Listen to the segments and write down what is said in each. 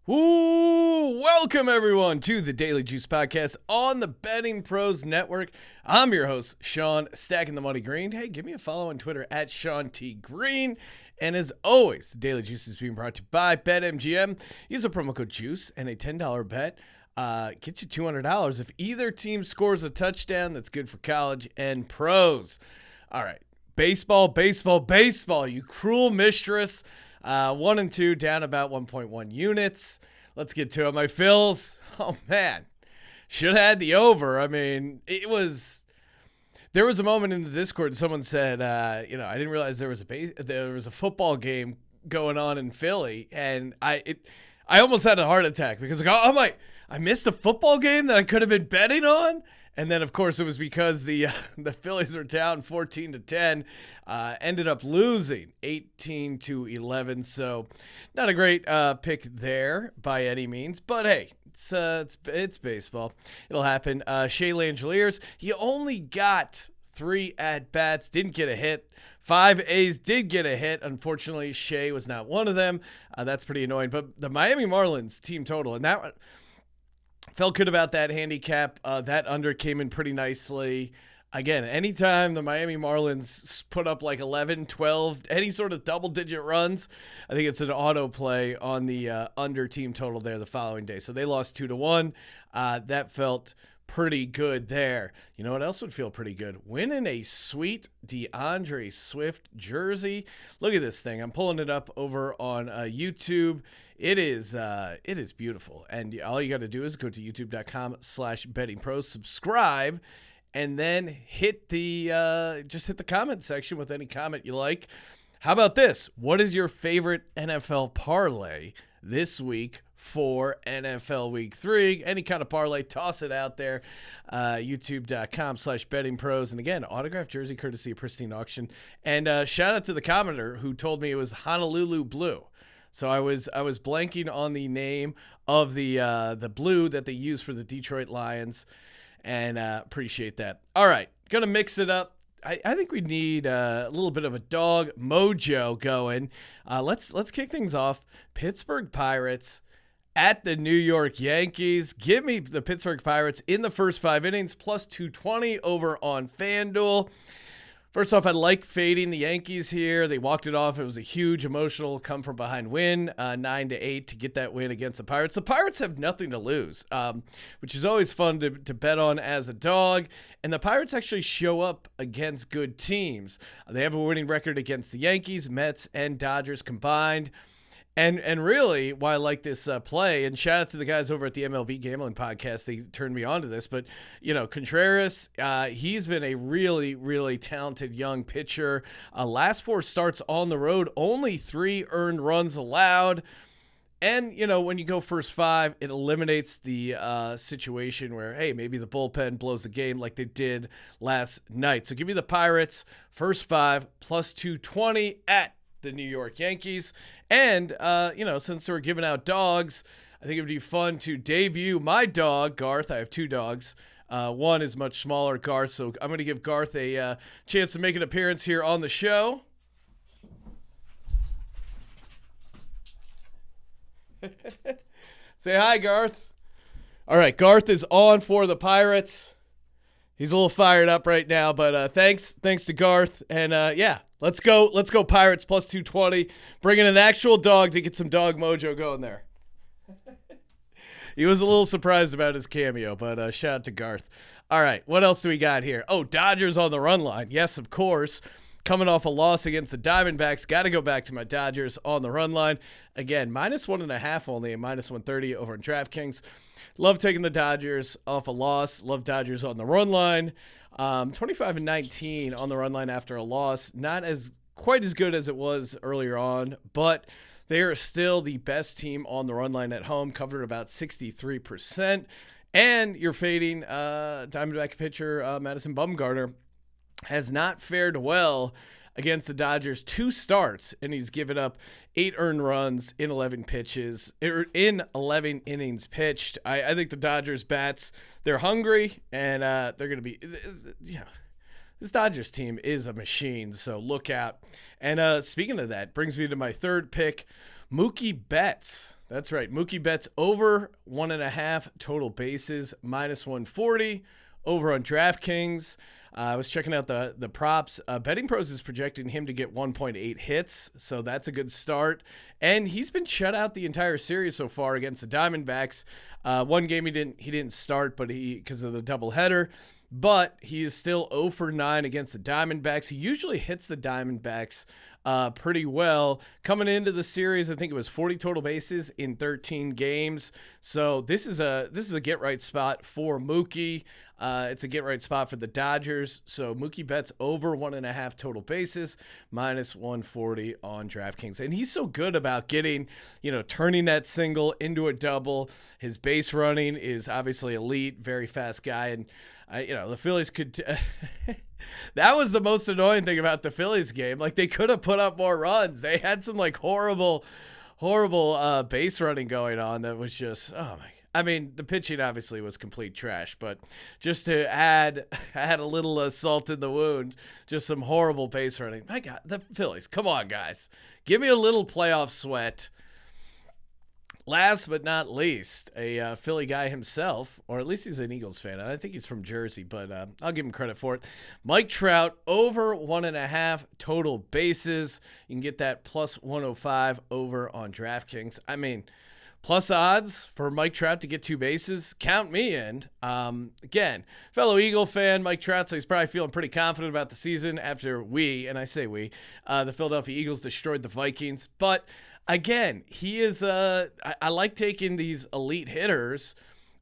Ooh, welcome everyone to the Daily Juice Podcast on the Betting Pros Network. I'm your host, Sean, stacking the money green. Hey, give me a follow on Twitter at Sean T. Green. And as always, the Daily Juice is being brought to you by BetMGM. Use a promo code JUICE and a $10 bet gets you $200 if either team scores a touchdown. That's good for college and pros. All right, baseball, you cruel mistress. 1 and 2 down about 1.1 units. Let's get to it. My Phils. Oh man, should have had the over. I mean, there was a moment in the Discord someone said, I didn't realize there was a football game going on in Philly, and I almost had a heart attack because I'm like, I missed a football game that I could have been betting on. And then, of course, it was because the Phillies are down 14-10, ended up losing 18-11. So, not a great pick there by any means. But hey, it's baseball. It'll happen. Shea Langeliers, he only got 3 at bats, didn't get a hit. 5 A's did get a hit. Unfortunately, Shea was not one of them. That's pretty annoying. But the Miami Marlins team total, and that one. Felt good about that handicap. That under came in pretty nicely. Again, anytime the Miami Marlins put up like 11, 12, any sort of double-digit runs, I think it's an auto play on the under team total there the following day. So they lost 2-1. That felt pretty good there. You know what else would feel pretty good? Winning a sweet DeAndre Swift jersey. Look at this thing. I'm pulling it up over on YouTube. It is beautiful. And all you got to do is go to youtube.com/bettingpros, subscribe, and then hit the comment section with any comment you like. How about this? What is your favorite NFL parlay this week for NFL Week 3? Any kind of parlay, toss it out there. YouTube.com/bettingpros. And again, autographed jersey courtesy of Pristine Auction. And shout out to the commenter who told me it was Honolulu Blue. So I was blanking on the name of the blue that they use for the Detroit Lions, and appreciate that. All right, gonna mix it up. I think we need a little bit of a dog mojo going. Let's kick things off. Pittsburgh Pirates at the New York Yankees. Give me the Pittsburgh Pirates in the first 5 innings, plus 220 over on FanDuel. First off, I like fading the Yankees here. They walked it off. It was a huge emotional come-from-behind win, 9-8 to get that win against the Pirates. The Pirates have nothing to lose, which is always fun to bet on as a dog. And the Pirates actually show up against good teams. They have a winning record against the Yankees, Mets, and Dodgers combined. And really, why I like this play, and shout out to the guys over at the MLB Gambling Podcast, they turned me on to this, but, Contreras, he's been a really, really talented young pitcher. Last 4 starts on the road, only 3 earned runs allowed. And, when you go first 5, it eliminates the situation where, hey, maybe the bullpen blows the game like they did last night. So give me the Pirates, first 5, plus 220 at the New York Yankees. And, since we're giving out dogs, I think it would be fun to debut my dog, Garth. I have 2 dogs. One is much smaller, Garth. So I'm going to give Garth a chance to make an appearance here on the show. Say hi, Garth. All right, Garth is on for the Pirates. He's a little fired up right now, but thanks to Garth. And, let's go Pirates plus 220. Bringing an actual dog to get some dog mojo going there. He was a little surprised about his cameo, but shout out to Garth. All right, what else do we got here? Oh, Dodgers on the run line. Yes, of course. Coming off a loss against the Diamondbacks. Got to go back to my Dodgers on the run line. Again, -1.5 only, and -130 over on DraftKings. Love taking the Dodgers off a loss. Love Dodgers on the run line. 25-19 on the run line after a loss. Not as quite as good as it was earlier on, but they are still the best team on the run line at home, covered about 63%. And you're fading Diamondback pitcher Madison Bumgarner. Has not fared well against the Dodgers. 2 starts, and he's given up 8 earned runs in 11 innings pitched. I think the Dodgers bats, they're hungry, and they're going to be, this Dodgers team is a machine, so look out. And speaking of that, brings me to my third pick. Mookie Betts. That's right. Mookie Betts over 1.5 total bases, minus 140 over on DraftKings. I was checking out the props. Betting Pros is projecting him to get 1.8 hits, so that's a good start. And he's been shut out the entire series so far against the Diamondbacks. One game he didn't start, but because of the doubleheader. But he is still 0 for 9 against the Diamondbacks. He usually hits the Diamondbacks pretty well. Coming into the series, I think it was 40 total bases in 13 games. So this is a get right spot for Mookie. It's a get right spot for the Dodgers. So Mookie Betts over 1.5 total bases, minus 140 on DraftKings. And he's so good about getting, turning that single into a double. His base running is obviously elite, very fast guy. And, the Phillies could that was the most annoying thing about the Phillies game. Like, they could have put up more runs. They had some horrible base running going on that was just, oh my. I mean, the pitching obviously was complete trash, but just to add a little salt in the wound, just some horrible base running. My God, the Phillies, come on, guys. Give me a little playoff sweat. Last but not least, a Philly guy himself, or at least he's an Eagles fan. I think he's from Jersey, but I'll give him credit for it. Mike Trout, over 1.5 total bases. You can get that plus 105 over on DraftKings. I mean, plus odds for Mike Trout to get 2 bases. Count me in. Again, fellow Eagle fan, Mike Trout, so he's probably feeling pretty confident about the season after the Philadelphia Eagles destroyed the Vikings. But again, he is I like taking these elite hitters,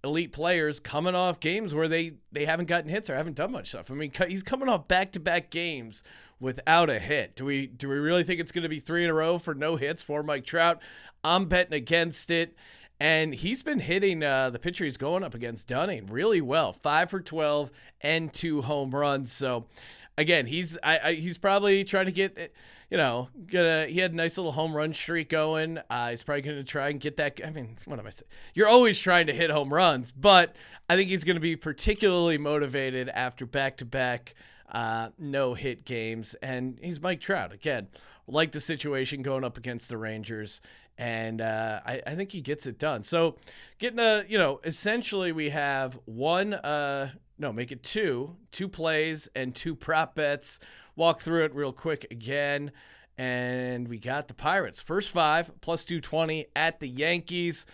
elite players coming off games where they haven't gotten hits or haven't done much stuff. I mean, he's coming off back-to-back games without a hit. Do we really think it's going to be 3 in a row for no hits for Mike Trout? I'm betting against it. And he's been hitting the pitcher he's going up against, Dunning, really well. 5 for 12 and 2 home runs. So, again, he's probably trying to get, he had a nice little home run streak going. He's probably going to try and get that. I mean, what am I saying? You're always trying to hit home runs, but I think he's going to be particularly motivated after back-to-back no-hit games. And he's Mike Trout. Again, like the situation going up against the Rangers. And I think he gets it done. So getting essentially we have make it two plays and 2 prop bets. Walk through it real quick again. And we got the Pirates. First 5, plus 220 at the Yankees.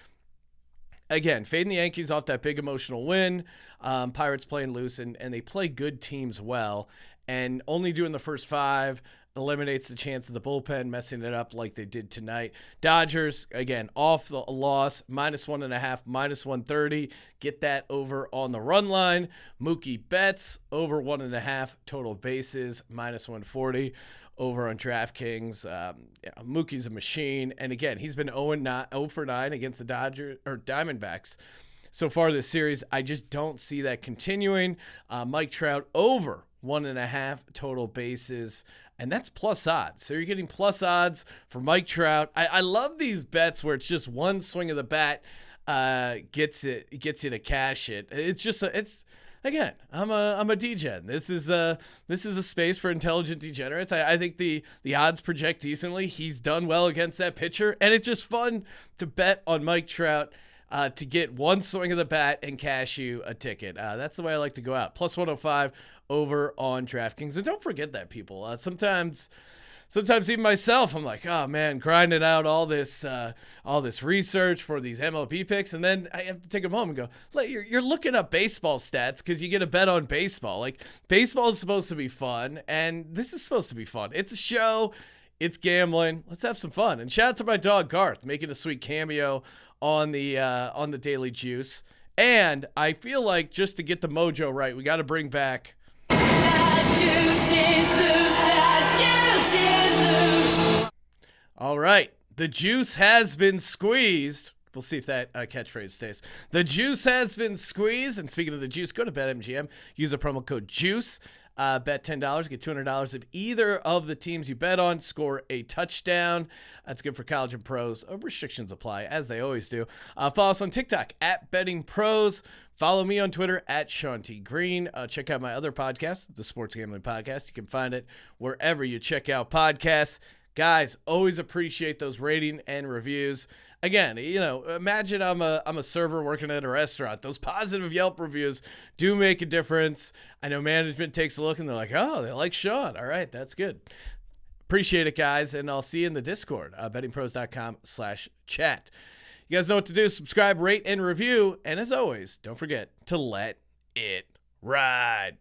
Again, fading the Yankees off that big emotional win. Pirates playing loose, and they play good teams well. And only doing the first 5 eliminates the chance of the bullpen messing it up like they did tonight. Dodgers, again, off the loss, minus 1.5, minus 130. Get that over on the run line. Mookie Betts, over 1.5 total bases, minus 140 over on DraftKings. Mookie's a machine. And again, he's been 0 for 9 against the Diamondbacks so far this series. I just don't see that continuing. Mike Trout, over 1.5 total bases, and that's plus odds. So you're getting plus odds for Mike Trout. I love these bets where it's just one swing of the bat gets you to cash it. It's just again, I'm a degen. This is a space for intelligent degenerates. I think the odds project decently. He's done well against that pitcher, and it's just fun to bet on Mike Trout. To get one swing of the bat and cash you a ticket. That's the way I like to go out. Plus 105 over on DraftKings. And don't forget that, people. Sometimes even myself, I'm like, oh man, grinding out all this research for these MLB picks, and then I have to take them home and go, you're looking up baseball stats because you get a bet on baseball. Like, baseball is supposed to be fun, and this is supposed to be fun. It's a show. It's gambling. Let's have some fun. And shout out to my dog Garth, making a sweet cameo on the Daily Juice. And I feel like just to get the mojo right, we got to bring back. That juice is loose. All right. The juice has been squeezed. We'll see if that catchphrase stays. The juice has been squeezed. And speaking of the juice, go to BetMGM. Use the promo code JUICE. Bet $10, get $200 if either of the teams you bet on score a touchdown. That's good for college and pros. Restrictions apply, as they always do. Follow us on TikTok at Betting Pros. Follow me on Twitter at Sean T. Green. Check out my other podcast, the Sports Gambling Podcast. You can find it wherever you check out podcasts. Guys, always appreciate those rating and reviews. Again, imagine I'm a server working at a restaurant. Those positive Yelp reviews do make a difference. I know management takes a look and they're like, oh, they like Sean. All right, that's good. Appreciate it, guys, and I'll see you in the Discord, bettingpros.com/chat. You guys know what to do. Subscribe, rate, and review. And as always, don't forget to let it ride.